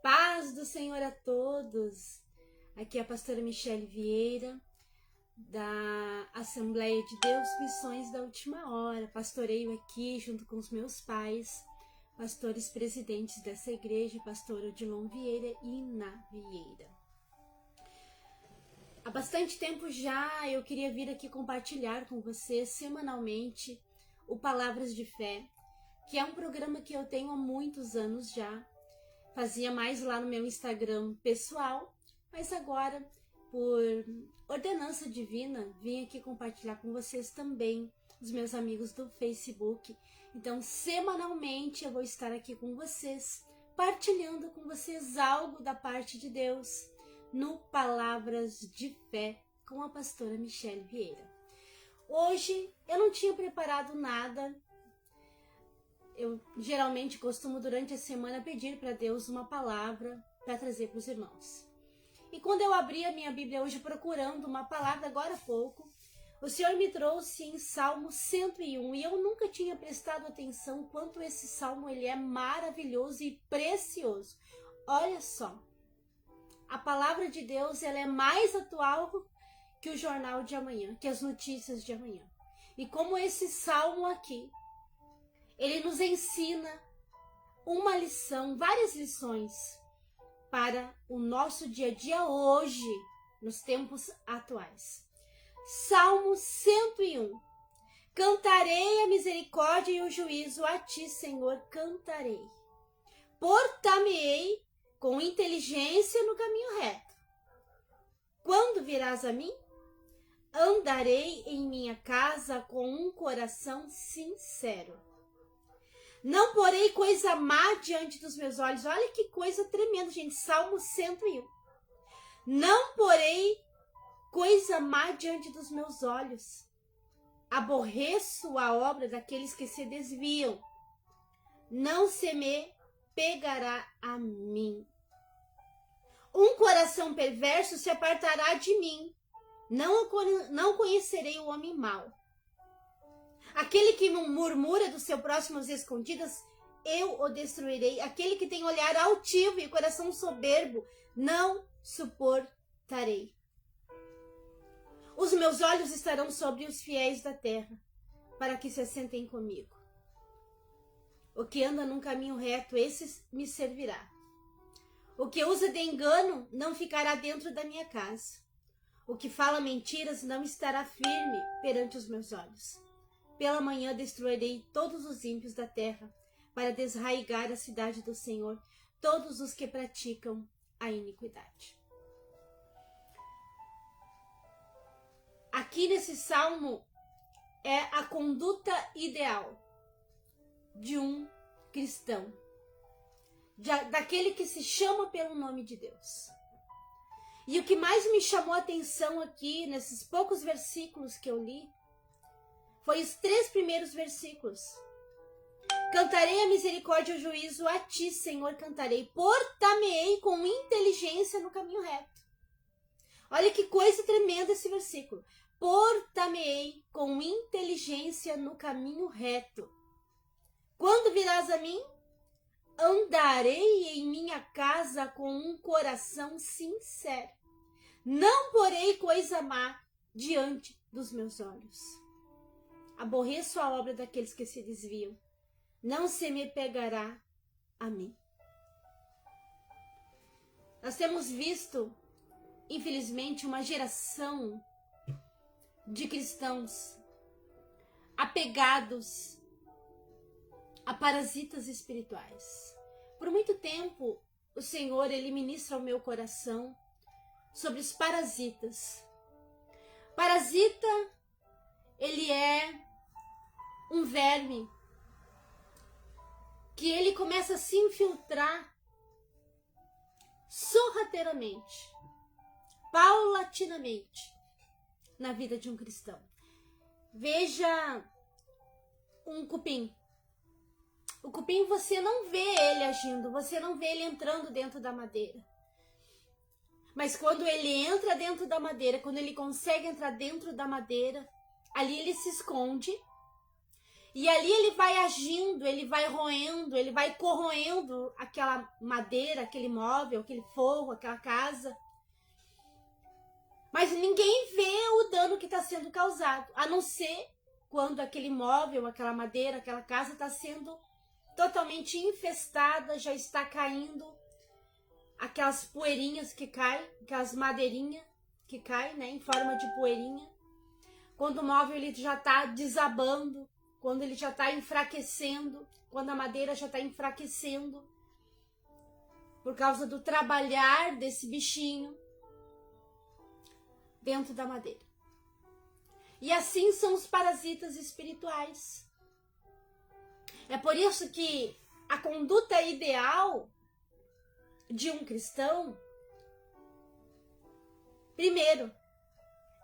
Paz do Senhor a todos. Aqui é a pastora Michele Vieira, da Assembleia de Deus Missões da Última Hora. Pastoreio aqui junto com os meus pais, pastores presidentes dessa igreja, pastor Odilon Vieira e Iná Vieira. Há bastante tempo já eu queria vir aqui compartilhar com vocês semanalmente o Palavras de Fé, que é um programa que eu tenho há muitos anos já. Fazia mais lá no meu Instagram pessoal, mas agora, por ordenança divina, vim aqui compartilhar com vocês também, os meus amigos do Facebook. Então, semanalmente eu vou estar aqui com vocês, partilhando com vocês algo da parte de Deus, no Palavras de Fé, com a pastora Michele Vieira. Hoje eu não tinha preparado nada. Eu geralmente costumo durante a semana pedir para Deus uma palavra para trazer para os irmãos. E quando eu abri a minha Bíblia hoje procurando uma palavra agora há pouco, o Senhor me trouxe em Salmo 101 e eu nunca tinha prestado atenção quanto esse salmo ele é maravilhoso e precioso. Olha só, a palavra de Deus ela é mais atual que o jornal de amanhã, que as notícias de amanhã. E como esse salmo aqui, ele nos ensina uma lição, várias lições para o nosso dia a dia hoje, nos tempos atuais. Salmo 101. Cantarei a misericórdia e o juízo, a ti, Senhor, cantarei. Portar-me-ei com inteligência no caminho reto. Quando virás a mim, andarei em minha casa com um coração sincero. Não porei coisa má diante dos meus olhos. Olha que coisa tremenda, gente. Salmo 101. Não porei coisa má diante dos meus olhos. Aborreço a obra daqueles que se desviam. Não se me pegará a mim. Um coração perverso se apartará de mim. Não conhecerei o homem mau. Aquele que murmura do seu próximo às escondidas, eu o destruirei. Aquele que tem olhar altivo e coração soberbo, não suportarei. Os meus olhos estarão sobre os fiéis da terra, para que se assentem comigo. O que anda num caminho reto, esse me servirá. O que usa de engano não ficará dentro da minha casa. O que fala mentiras não estará firme perante os meus olhos. Pela manhã destruirei todos os ímpios da terra, para desraigar a cidade do Senhor, todos os que praticam a iniquidade. Aqui nesse salmo é a conduta ideal de um cristão, daquele que se chama pelo nome de Deus. E o que mais me chamou a atenção aqui, nesses poucos versículos que eu li, foi os 3 primeiros versículos. Cantarei a misericórdia e o juízo, a ti, Senhor, cantarei. Portar-me-ei com inteligência no caminho reto. Olha que coisa tremenda esse versículo. Portar-me-ei com inteligência no caminho reto. Quando virás a mim, andarei em minha casa com um coração sincero. Não porei coisa má diante dos meus olhos. Aborreço a obra daqueles que se desviam. Não se me pegará a mim. Nós temos visto, infelizmente, uma geração de cristãos apegados a parasitas espirituais. Por muito tempo, o Senhor, ele ministra ao meu coração sobre os parasitas. Parasita, ele é um verme que ele começa a se infiltrar sorrateiramente, paulatinamente, na vida de um cristão. Veja um cupim. O cupim você não vê ele agindo, você não vê ele entrando dentro da madeira. Mas quando ele entra dentro da madeira, quando ele consegue entrar dentro da madeira, ali ele se esconde E ali ele vai agindo, ele vai roendo, ele vai corroendo aquela madeira, aquele móvel, aquele forro, aquela casa. Mas ninguém vê o dano que está sendo causado, a não ser quando aquele móvel, aquela madeira, aquela casa está sendo totalmente infestada, já está caindo aquelas poeirinhas que caem, aquelas madeirinhas que caem, né, em forma de poeirinha. Quando o móvel ele já está desabando, quando ele já está enfraquecendo, quando a madeira já está enfraquecendo, por causa do trabalhar desse bichinho dentro da madeira. E assim são os parasitas espirituais. É por isso que a conduta ideal de um cristão, primeiro,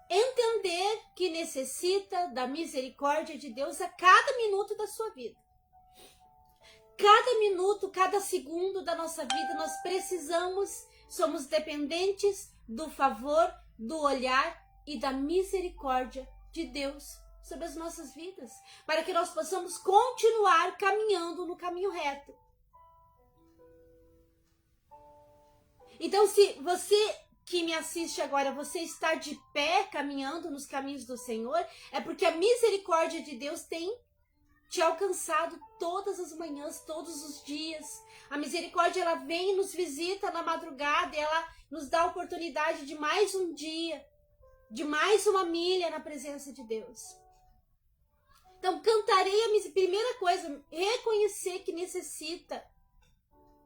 entender que necessita da misericórdia de Deus a cada minuto da sua vida. Cada minuto, cada segundo da nossa vida, nós precisamos, somos dependentes do favor, do olhar e da misericórdia de Deus sobre as nossas vidas, para que nós possamos continuar caminhando no caminho reto. Então, se você que me assiste agora, você está de pé caminhando nos caminhos do Senhor, é porque a misericórdia de Deus tem te alcançado todas as manhãs, todos os dias. A misericórdia, ela vem e nos visita na madrugada, e ela nos dá a oportunidade de mais um dia, de mais uma milha na presença de Deus. Então, cantarei a primeira coisa, reconhecer que necessita,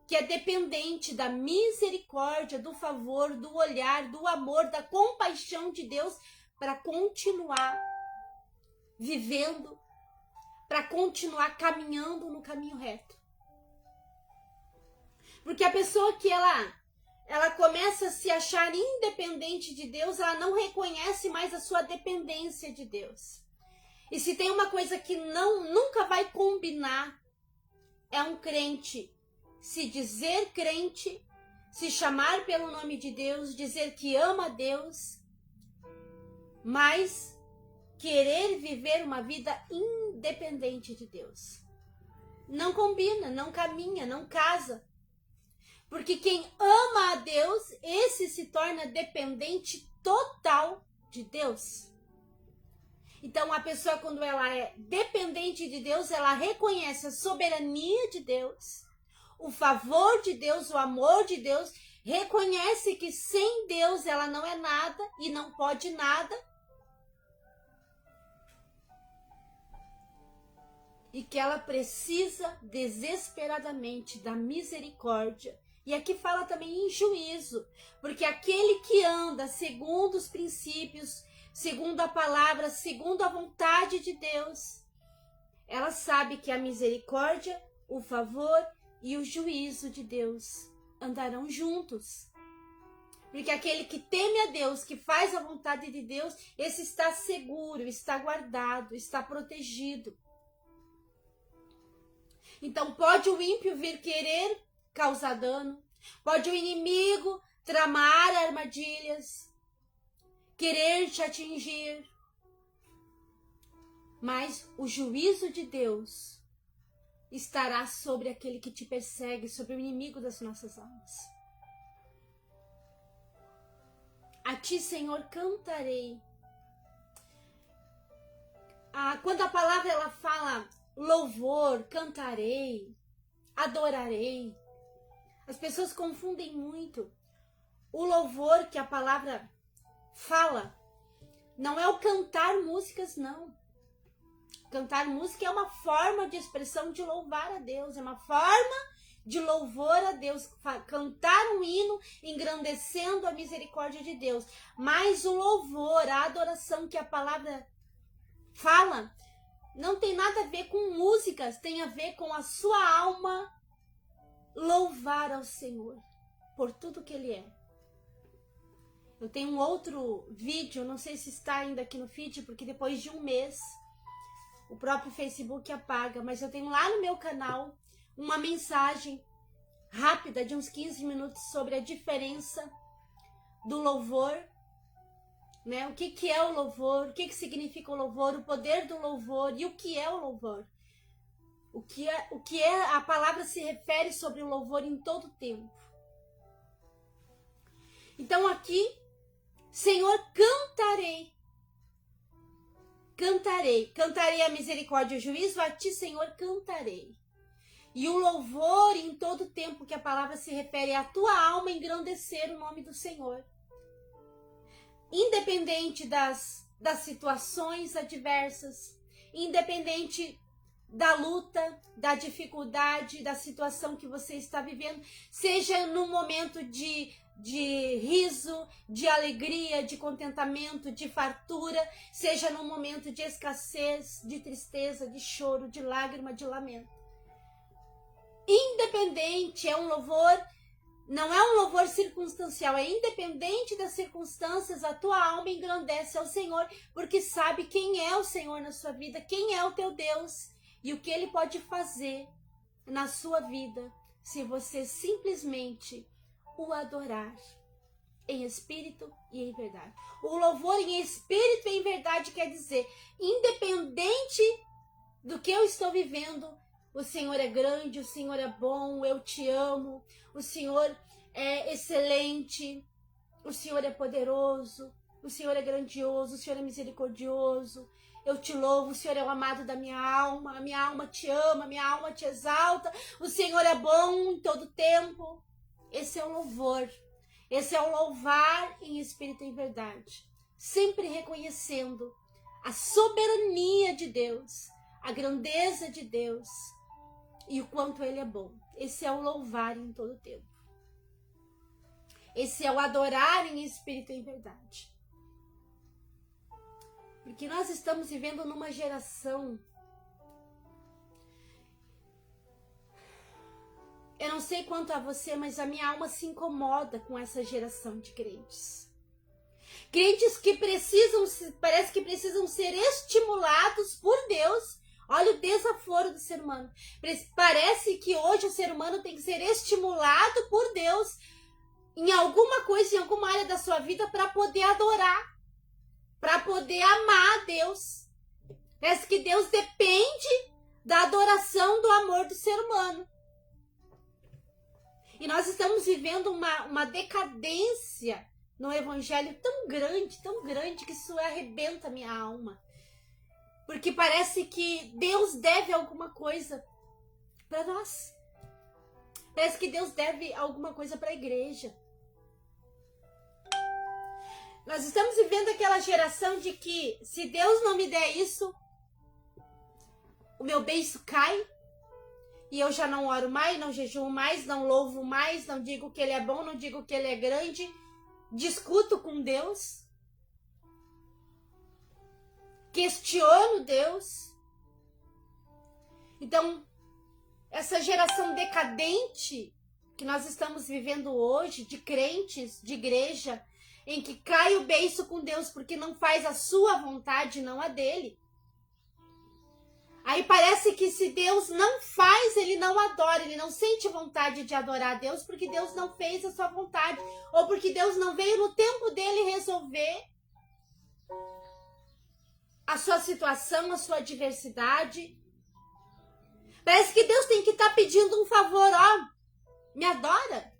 que é dependente da misericórdia, do favor, do olhar, do amor, da compaixão de Deus para continuar vivendo, para continuar caminhando no caminho reto. Porque a pessoa que ela começa a se achar independente de Deus, ela não reconhece mais a sua dependência de Deus. E se tem uma coisa que nunca vai combinar, é um crente se dizer crente, se chamar pelo nome de Deus, dizer que ama a Deus, mas querer viver uma vida independente de Deus. Não combina, não caminha, não casa. Porque quem ama a Deus, esse se torna dependente total de Deus. Então, a pessoa, quando ela é dependente de Deus, ela reconhece a soberania de Deus, o favor de Deus, o amor de Deus, reconhece que sem Deus ela não é nada e não pode nada. E que ela precisa desesperadamente da misericórdia. E aqui fala também em juízo, porque aquele que anda segundo os princípios, segundo a palavra, segundo a vontade de Deus, ela sabe que a misericórdia, o favor e o juízo de Deus andarão juntos. Porque aquele que teme a Deus, que faz a vontade de Deus, esse está seguro, está guardado, está protegido. Então pode o ímpio vir querer causar dano, pode o inimigo tramar armadilhas, querer te atingir, mas o juízo de Deus estará sobre aquele que te persegue, sobre o inimigo das nossas almas. A ti, Senhor, cantarei. Quando a palavra ela fala louvor, cantarei, adorarei, as pessoas confundem muito. O louvor que a palavra fala não é o cantar músicas, não. Cantar música é uma forma de expressão de louvar a Deus, é uma forma de louvor a Deus, cantar um hino engrandecendo a misericórdia de Deus. Mas o louvor, a adoração que a palavra fala, não tem nada a ver com músicas, tem a ver com a sua alma louvar ao Senhor por tudo que Ele é. Eu tenho um outro vídeo, não sei se está ainda aqui no feed, porque depois de um mês o próprio Facebook apaga, mas eu tenho lá no meu canal uma mensagem rápida de uns 15 minutos sobre a diferença do louvor, né? O que é o louvor, o que significa o louvor, o poder do louvor e o que é o louvor. O que a palavra se refere sobre o louvor em todo tempo. Então aqui, Senhor, cantarei a misericórdia e o juízo, a ti, Senhor, cantarei. E o louvor em todo tempo que a palavra se refere é a tua alma engrandecer o nome do Senhor. Independente das situações adversas, independente da luta, da dificuldade, da situação que você está vivendo, seja num momento de riso, de alegria, de contentamento, de fartura, seja num momento de escassez, de tristeza, de choro, de lágrima, de lamento. Independente, é um louvor, não é um louvor circunstancial, é independente das circunstâncias, a tua alma engrandece ao Senhor, porque sabe quem é o Senhor na sua vida, quem é o teu Deus e o que Ele pode fazer na sua vida, se você simplesmente o adorar em espírito e em verdade. O louvor em espírito e em verdade quer dizer, independente do que eu estou vivendo, o Senhor é grande, o Senhor é bom, eu te amo, o Senhor é excelente, o Senhor é poderoso, o Senhor é grandioso, o Senhor é misericordioso, eu te louvo, o Senhor é o amado da minha alma, a minha alma te ama, a minha alma te exalta, o Senhor é bom em todo tempo. Esse é o louvor, esse é o louvar em espírito e em verdade, sempre reconhecendo a soberania de Deus, a grandeza de Deus e o quanto Ele é bom. Esse é o louvar em todo tempo. Esse é o adorar em espírito e em verdade. Porque nós estamos vivendo numa geração, eu não sei quanto a você, mas a minha alma se incomoda com essa geração de crentes. Crentes que parece que precisam ser estimulados por Deus. Olha o desaforo do ser humano. Parece que hoje o ser humano tem que ser estimulado por Deus em alguma coisa, em alguma área da sua vida para poder adorar, para poder amar a Deus. Parece que Deus depende da adoração, do amor do ser humano. E nós estamos vivendo uma decadência no evangelho tão grande, que isso arrebenta a minha alma. Porque parece que Deus deve alguma coisa para nós. Parece que Deus deve alguma coisa para a igreja. Nós estamos vivendo aquela geração de que se Deus não me der isso, o meu beiço cai. E eu já não oro mais, não jejuo mais, não louvo mais, não digo que Ele é bom, não digo que Ele é grande. Discuto com Deus. Questiono Deus. Então, essa geração decadente que nós estamos vivendo hoje, de crentes, de igreja, em que cai o beiço com Deus porque não faz a sua vontade, não a dele. Aí parece que se Deus não faz, ele não adora, ele não sente vontade de adorar a Deus porque Deus não fez a sua vontade, ou porque Deus não veio no tempo dele resolver a sua situação, a sua adversidade. Parece que Deus tem que estar pedindo um favor, ó, me adora.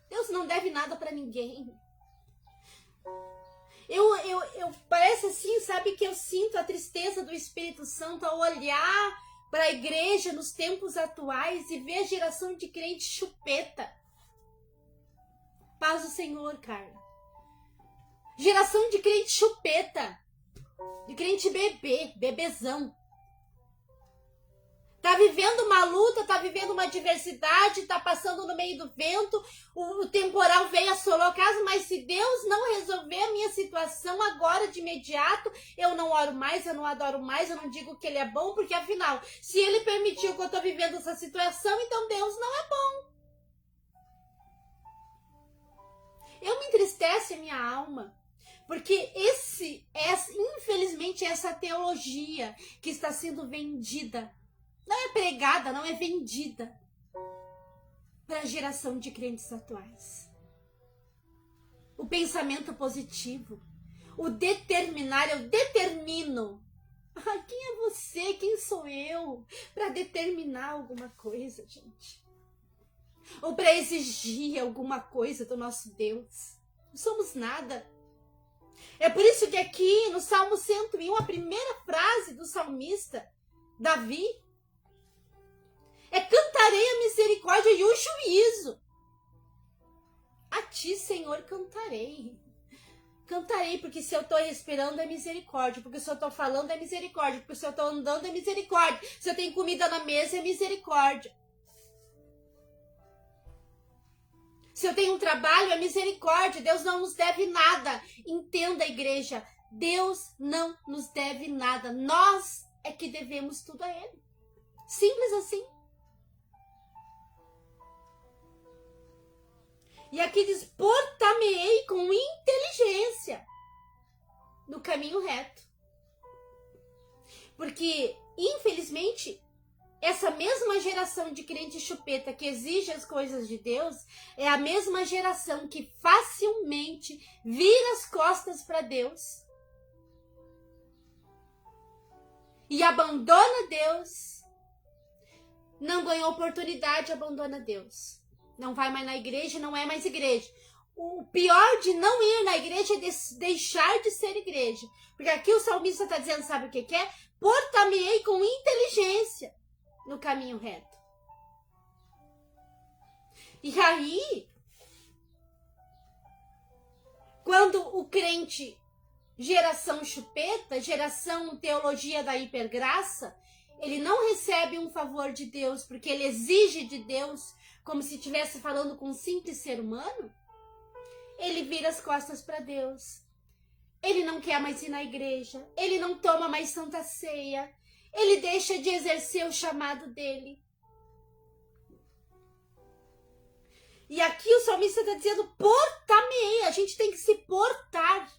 Deus não deve nada para ninguém. Parece assim, sabe, que eu sinto a tristeza do Espírito Santo ao olhar para a igreja nos tempos atuais e ver a geração de crente chupeta. Paz do Senhor, Carla. Geração de crente chupeta, de crente bebezão. Tá vivendo uma luta, tá vivendo uma adversidade, tá passando no meio do vento, o temporal veio assolou a casa, mas se Deus não resolver a minha situação agora de imediato, eu não oro mais, eu não adoro mais, eu não digo que Ele é bom, porque afinal, se Ele permitiu que eu tô vivendo essa situação, então Deus não é bom. Eu me entristece a minha alma, porque infelizmente, essa teologia que está sendo vendida, não é pregada, não é vendida para a geração de crentes atuais. O pensamento positivo, o determinar, eu determino. Quem é você? Quem sou eu para determinar alguma coisa, gente? Ou para exigir alguma coisa do nosso Deus? Não somos nada. É por isso que aqui no Salmo 101, a primeira frase do salmista, Davi, é: cantarei a misericórdia e o juízo. A ti, Senhor, cantarei. Cantarei, porque se eu estou respirando é misericórdia, porque se eu estou falando é misericórdia, porque se eu estou andando é misericórdia, se eu tenho comida na mesa é misericórdia. Se eu tenho um trabalho é misericórdia. Deus não nos deve nada. Entenda, igreja, Deus não nos deve nada. Nós é que devemos tudo a Ele. Simples assim. E aqui diz: portar-me-ei com inteligência no caminho reto. Porque, infelizmente, essa mesma geração de crente chupeta que exige as coisas de Deus é a mesma geração que facilmente vira as costas para Deus e abandona Deus. Não ganhou oportunidade, abandona Deus. Não vai mais na igreja, não é mais igreja. O pior de não ir na igreja é deixar de ser igreja. Porque aqui o salmista está dizendo, sabe o que é? Portar-me-ei com inteligência no caminho reto. E aí, quando o crente, geração chupeta, geração teologia da hipergraça, ele não recebe um favor de Deus, porque ele exige de Deus como se estivesse falando com um simples ser humano, ele vira as costas para Deus. Ele não quer mais ir na igreja, ele não toma mais santa ceia, ele deixa de exercer o chamado dele. E aqui o salmista está dizendo: portar-me-ei. A gente tem que se portar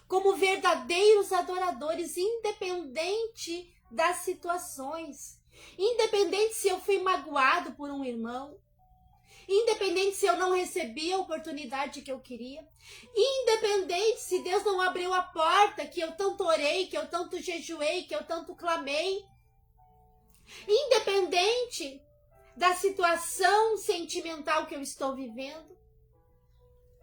como verdadeiros adoradores, independente das situações. Independente se eu fui magoado por um irmão, independente se eu não recebi a oportunidade que eu queria, independente se Deus não abriu a porta que eu tanto orei, que eu tanto jejuei, que eu tanto clamei, independente da situação sentimental que eu estou vivendo,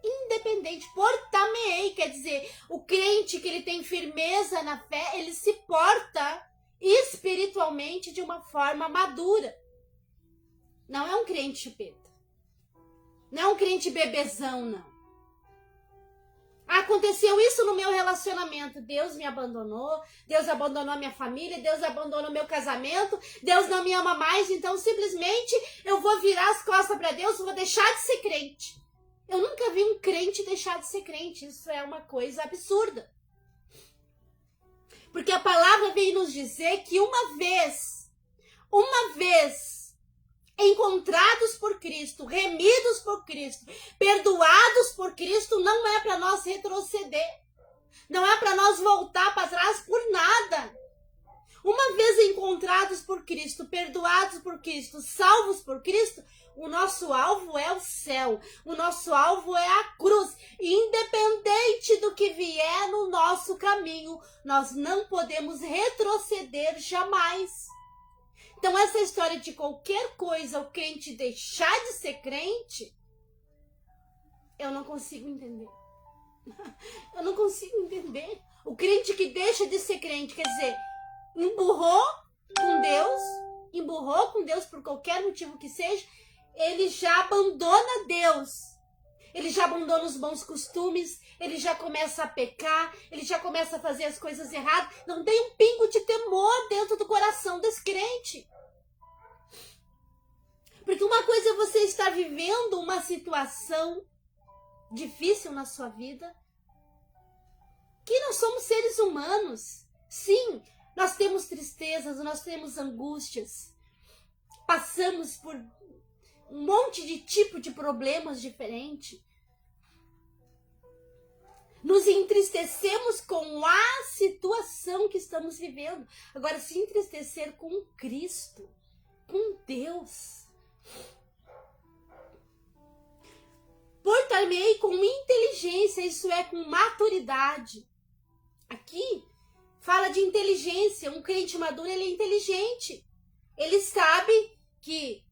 independente, portar-me-ei, quer dizer, o crente que ele tem firmeza na fé, ele se porta espiritualmente de uma forma madura. Não é um crente chupeta. Não é um crente bebezão, não. Aconteceu isso no meu relacionamento. Deus me abandonou, Deus abandonou a minha família, Deus abandonou meu casamento, Deus não me ama mais, então simplesmente eu vou virar as costas para Deus, vou deixar de ser crente. Eu nunca vi um crente deixar de ser crente. Isso é uma coisa absurda. Porque a palavra vem nos dizer que uma vez encontrados por Cristo, remidos por Cristo, perdoados por Cristo, não é para nós retroceder. Não é para nós voltar para trás por nada. Uma vez encontrados por Cristo, perdoados por Cristo, salvos por Cristo, o nosso alvo é o céu, o nosso alvo é a cruz. Independente do que vier no nosso caminho, nós não podemos retroceder jamais. Então essa história de qualquer coisa o crente deixar de ser crente, eu não consigo entender. Eu não consigo entender. O crente que deixa de ser crente, quer dizer, emburrou com Deus por qualquer motivo que seja, ele já abandona Deus. Ele já abandona os bons costumes, ele já começa a pecar, ele já começa a fazer as coisas erradas. Não tem um pingo de temor dentro do coração desse crente. Porque uma coisa é você estar vivendo uma situação difícil na sua vida, que nós somos seres humanos. Sim, nós temos tristezas, nós temos angústias, passamos por um monte de tipo de problemas diferentes. Nos entristecemos com a situação que estamos vivendo. Agora, se entristecer com Cristo, com Deus. Portar-me-ei com inteligência, isso é, com maturidade. Aqui Fala de inteligência. Um crente maduro, ele é inteligente. Ele sabe que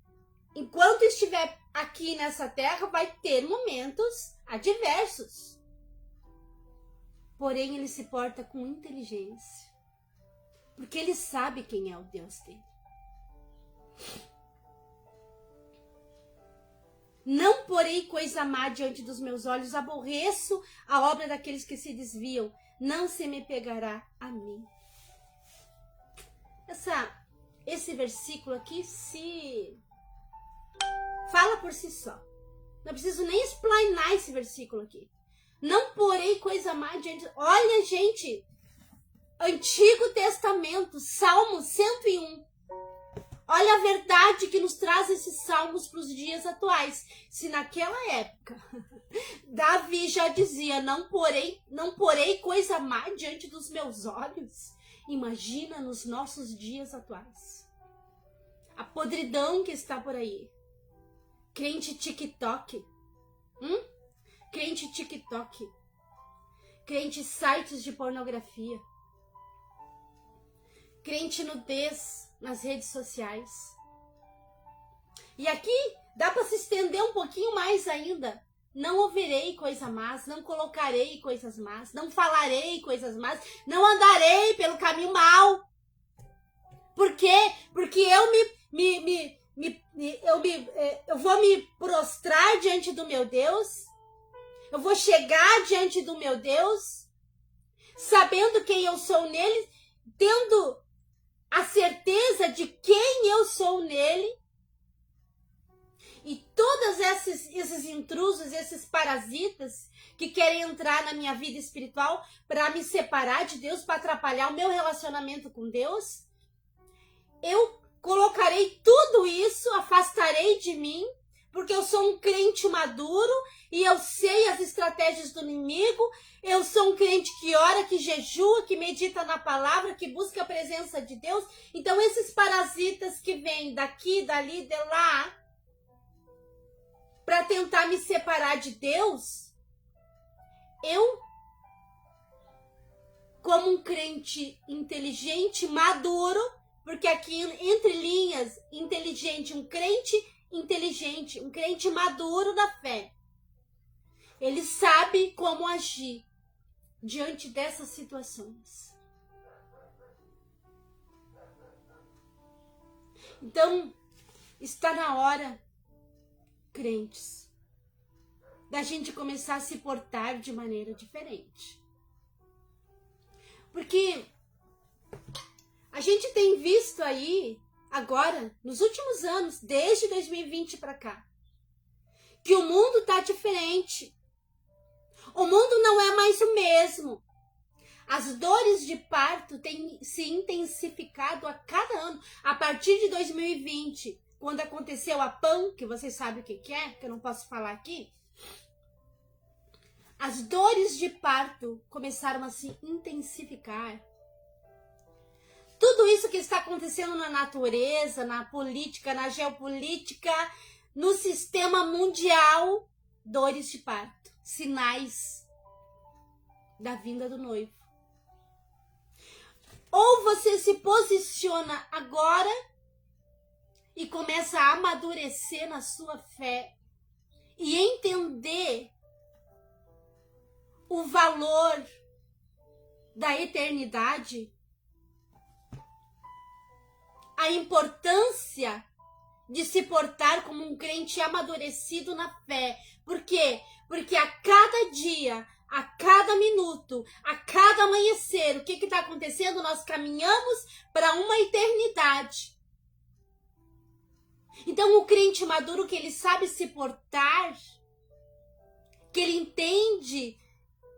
enquanto estiver aqui nessa terra, vai ter momentos adversos. Porém, ele se porta com inteligência. Porque ele sabe quem é o Deus dele. Não porei coisa má diante dos meus olhos, aborreço a obra daqueles que se desviam, não se me pegará a mim. Esse versículo aqui fala por si só. Não preciso nem explanar esse versículo aqui. Não porei coisa má diante... Olha, gente, Antigo Testamento, Salmo 101. Olha a verdade que nos traz esses salmos para os dias atuais. Se naquela época Davi já dizia, não porei coisa má diante dos meus olhos, imagina nos nossos dias atuais. A podridão que está por aí. Crente TikTok. Crente TikTok. Crente sites de pornografia. Crente nudez nas redes sociais. E aqui dá para se estender um pouquinho mais ainda. Não ouvirei coisa más, não colocarei coisas más, não falarei coisas más, não andarei pelo caminho mau. Por quê? Porque eu vou me prostrar diante do meu Deus. Eu vou chegar diante do meu Deus, sabendo quem eu sou nele, tendo a certeza de quem eu sou nele. E todos esses intrusos, esses parasitas que querem entrar na minha vida espiritual para me separar de Deus, para atrapalhar o meu relacionamento com Deus, eu colocarei tudo isso, afastarei de mim, porque eu sou um crente maduro e eu sei as estratégias do inimigo. Eu sou um crente que ora, que jejua, que medita na palavra, que busca a presença de Deus. Então esses parasitas que vêm daqui, dali, de lá, para tentar me separar de Deus, eu, como um crente inteligente, maduro, porque aqui entre linhas, inteligente, um crente inteligente, um crente maduro da fé, ele sabe como agir diante dessas situações. Então, está na hora, crentes, da gente começar a se portar de maneira diferente. Porque a gente tem visto aí, agora, nos últimos anos, desde 2020 para cá, que o mundo está diferente. O mundo não é mais o mesmo. As dores de parto têm se intensificado a cada ano. A partir de 2020, quando aconteceu a PAN, que vocês sabem o que é, que eu não posso falar aqui, as dores de parto começaram a se intensificar. Tudo isso que está acontecendo na natureza, na política, na geopolítica, no sistema mundial, dores de parto, sinais da vinda do noivo. Ou você se posiciona agora e começa a amadurecer na sua fé e entender o valor da eternidade, a importância de se portar como um crente amadurecido na fé. Por quê? Porque a cada dia, a cada minuto, a cada amanhecer, o que está acontecendo? Nós caminhamos para uma eternidade. Então o crente maduro, que ele sabe se portar, que ele entende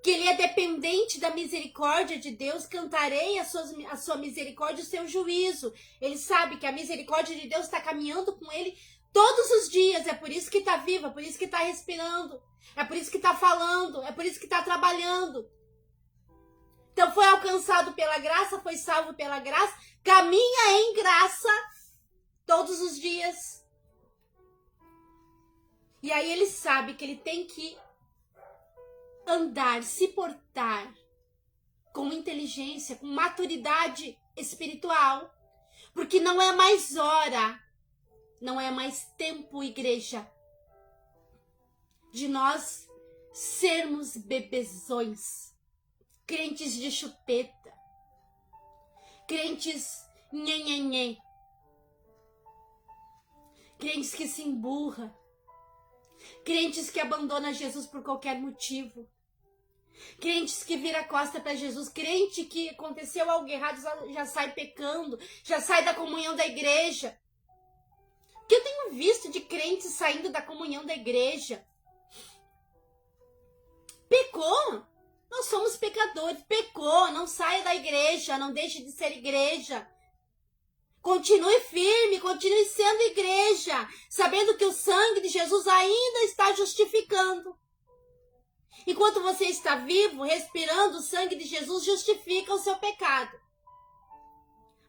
que ele é dependente da misericórdia de Deus, cantarei a sua misericórdia e o seu juízo. Ele sabe que a misericórdia de Deus está caminhando com ele todos os dias. É por isso que está vivo, é por isso que está respirando, é por isso que está falando, é por isso que está trabalhando. Então foi alcançado pela graça, foi salvo pela graça, caminha em graça todos os dias. E aí ele sabe que ele tem que andar, se portar com inteligência, com maturidade espiritual. Porque não é mais hora, não é mais tempo, igreja, de nós sermos bebezões, crentes de chupeta, crentes nhenhenhê, crentes que se emburra, crentes que abandonam Jesus por qualquer motivo, crentes que vira a costa para Jesus, crente que aconteceu algo errado já sai pecando, já sai da comunhão da igreja. O que eu tenho visto de crentes saindo da comunhão da igreja? Pecou, nós somos pecadores, pecou, não saia da igreja, não deixe de ser igreja. Continue firme, continue sendo igreja, sabendo que o sangue de Jesus ainda está justificando. Enquanto você está vivo, respirando, o sangue de Jesus justifica o seu pecado.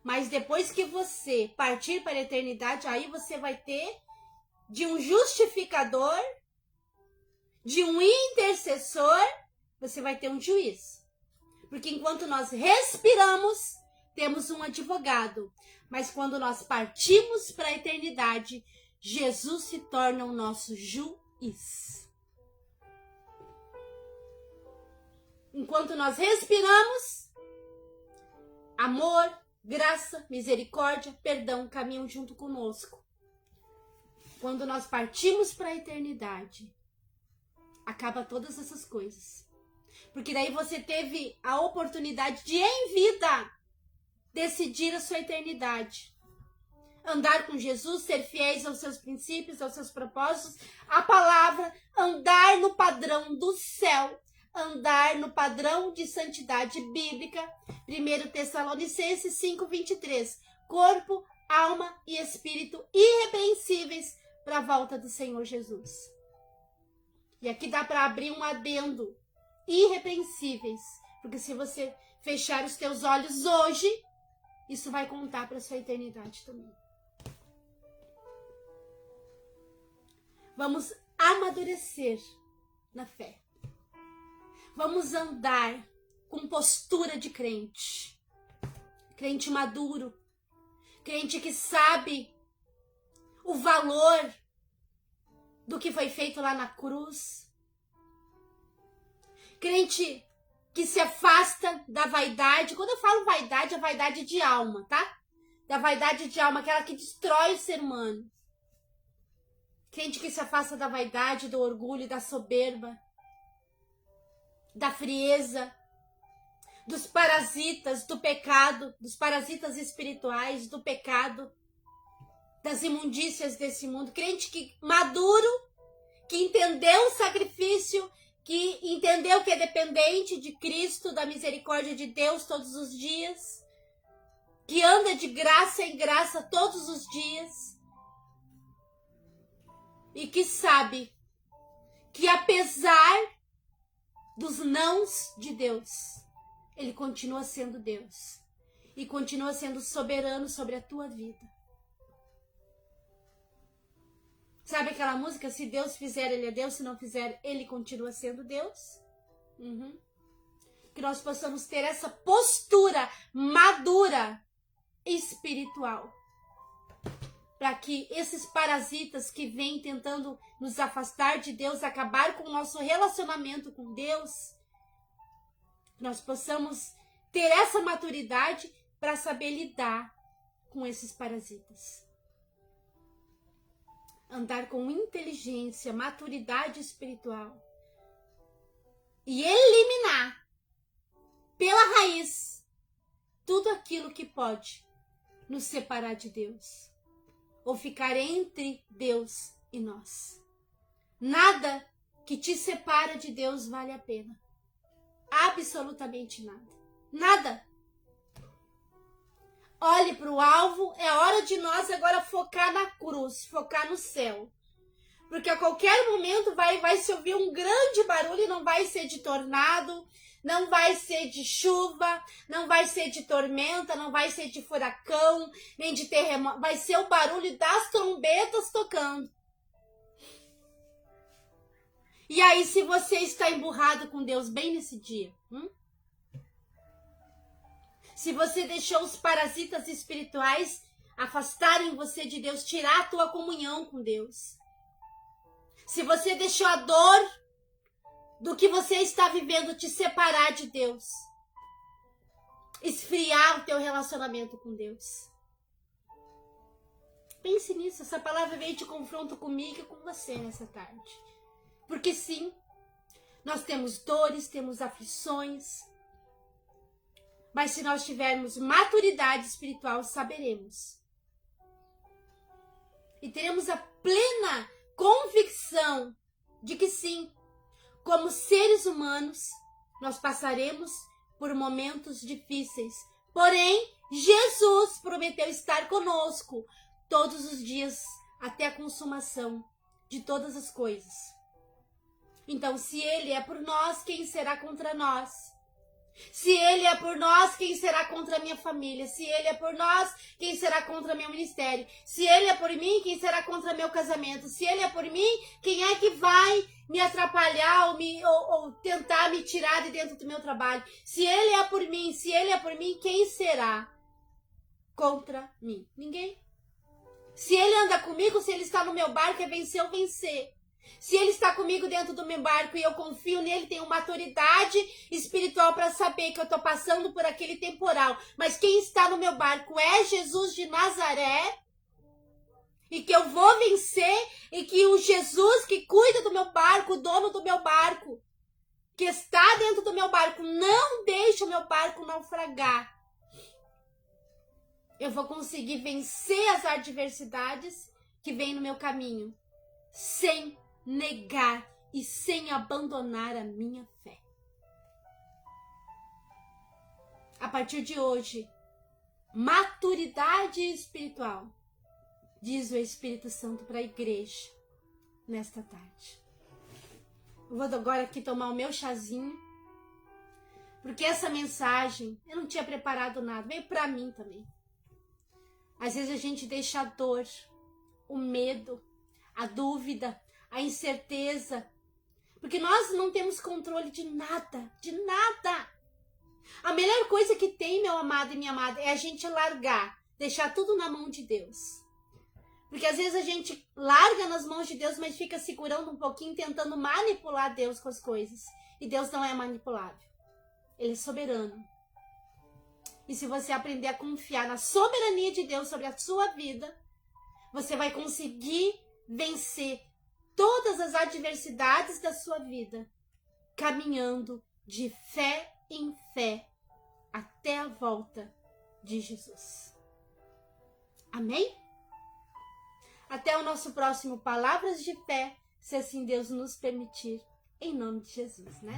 Mas depois que você partir para a eternidade, aí você vai ter de um justificador, de um intercessor, você vai ter um juiz. Porque enquanto nós respiramos, temos um advogado. Mas quando nós partimos para a eternidade, Jesus se torna o nosso juiz. Enquanto nós respiramos, amor, graça, misericórdia, perdão caminham junto conosco. Quando nós partimos para a eternidade, acaba todas essas coisas. Porque daí você teve a oportunidade de, em vida, decidir a sua eternidade. Andar com Jesus, ser fiéis aos seus princípios, aos seus propósitos, a palavra, andar no padrão do céu, andar no padrão de santidade bíblica. 1 Tessalonicenses 5:23. Corpo, alma e espírito irrepreensíveis para a volta do Senhor Jesus. E aqui dá para abrir um adendo. Irrepreensíveis. Porque se você fechar os teus olhos hoje, isso vai contar para a sua eternidade também. Vamos amadurecer na fé. Vamos andar com postura de crente. Crente maduro. Crente que sabe o valor do que foi feito lá na cruz. Crente que se afasta da vaidade. Quando eu falo vaidade, é vaidade de alma, tá? Da vaidade de alma, aquela que destrói o ser humano. Crente que se afasta da vaidade, do orgulho, da soberba, da frieza, dos parasitas, do pecado, dos parasitas espirituais, do pecado, das imundícias desse mundo. Crente que maduro, que entendeu o sacrifício, que entendeu que é dependente de Cristo, da misericórdia de Deus todos os dias, que anda de graça em graça todos os dias e que sabe que apesar dos nãos de Deus, Ele continua sendo Deus e continua sendo soberano sobre a tua vida. Sabe aquela música? Se Deus fizer, Ele é Deus. Se não fizer, Ele continua sendo Deus. Que nós possamos ter essa postura madura espiritual. Para que esses parasitas que vêm tentando nos afastar de Deus, acabar com o nosso relacionamento com Deus, nós possamos ter essa maturidade para saber lidar com esses parasitas. Andar com inteligência, maturidade espiritual. E eliminar pela raiz tudo aquilo que pode nos separar de Deus. Ou ficar entre Deus e nós. Nada que te separa de Deus vale a pena. Absolutamente nada. Nada. Olhe para o alvo, é hora de nós agora focar na cruz, focar no céu. Porque a qualquer momento vai se ouvir um grande barulho, não vai ser de tornado, não vai ser de chuva, não vai ser de tormenta, não vai ser de furacão, nem de terremoto. Vai ser o barulho das trombetas tocando. E aí, se você está emburrado com Deus bem nesse dia, Se você deixou os parasitas espirituais afastarem você de Deus, tirar a tua comunhão com Deus. Se você deixou a dor do que você está vivendo te separar de Deus, esfriar o teu relacionamento com Deus. Pense nisso, essa palavra veio de confronto comigo e com você nessa tarde. Porque sim, nós temos dores, temos aflições, mas se nós tivermos maturidade espiritual, saberemos. E teremos a plena convicção de que sim, como seres humanos, nós passaremos por momentos difíceis. Porém, Jesus prometeu estar conosco todos os dias até a consumação de todas as coisas. Então, se Ele é por nós, quem será contra nós? Se Ele é por nós, quem será contra a minha família? Se Ele é por nós, quem será contra meu ministério? Se Ele é por mim, quem será contra meu casamento? Se Ele é por mim, quem é que vai me atrapalhar ou tentar me tirar de dentro do meu trabalho? Se Ele é por mim, quem será contra mim? Ninguém. Se Ele anda comigo, se Ele está no meu barco, é vencer ou vencer. Se Ele está comigo dentro do meu barco e eu confio nele, tenho maturidade espiritual para saber que eu estou passando por aquele temporal. Mas quem está no meu barco é Jesus de Nazaré. E que eu vou vencer e que o Jesus que cuida do meu barco, o dono do meu barco, que está dentro do meu barco, não deixa o meu barco naufragar. Eu vou conseguir vencer as adversidades que vêm no meu caminho, sem negar e sem abandonar a minha fé. A partir de hoje, maturidade espiritual, diz o Espírito Santo para a igreja nesta tarde. Eu vou agora aqui tomar o meu chazinho, porque essa mensagem eu não tinha preparado nada, veio para mim também. Às vezes a gente deixa a dor, o medo, a dúvida, a incerteza, porque nós não temos controle de nada, de nada. A melhor coisa que tem, meu amado e minha amada, é a gente largar, deixar tudo na mão de Deus. Porque às vezes a gente larga nas mãos de Deus, mas fica segurando um pouquinho, tentando manipular Deus com as coisas. E Deus não é manipulável. Ele é soberano. E se você aprender a confiar na soberania de Deus sobre a sua vida, você vai conseguir vencer todas as adversidades da sua vida, caminhando de fé em fé até a volta de Jesus. Amém? Até o nosso próximo Palavras de Fé, se assim Deus nos permitir, em nome de Jesus, né?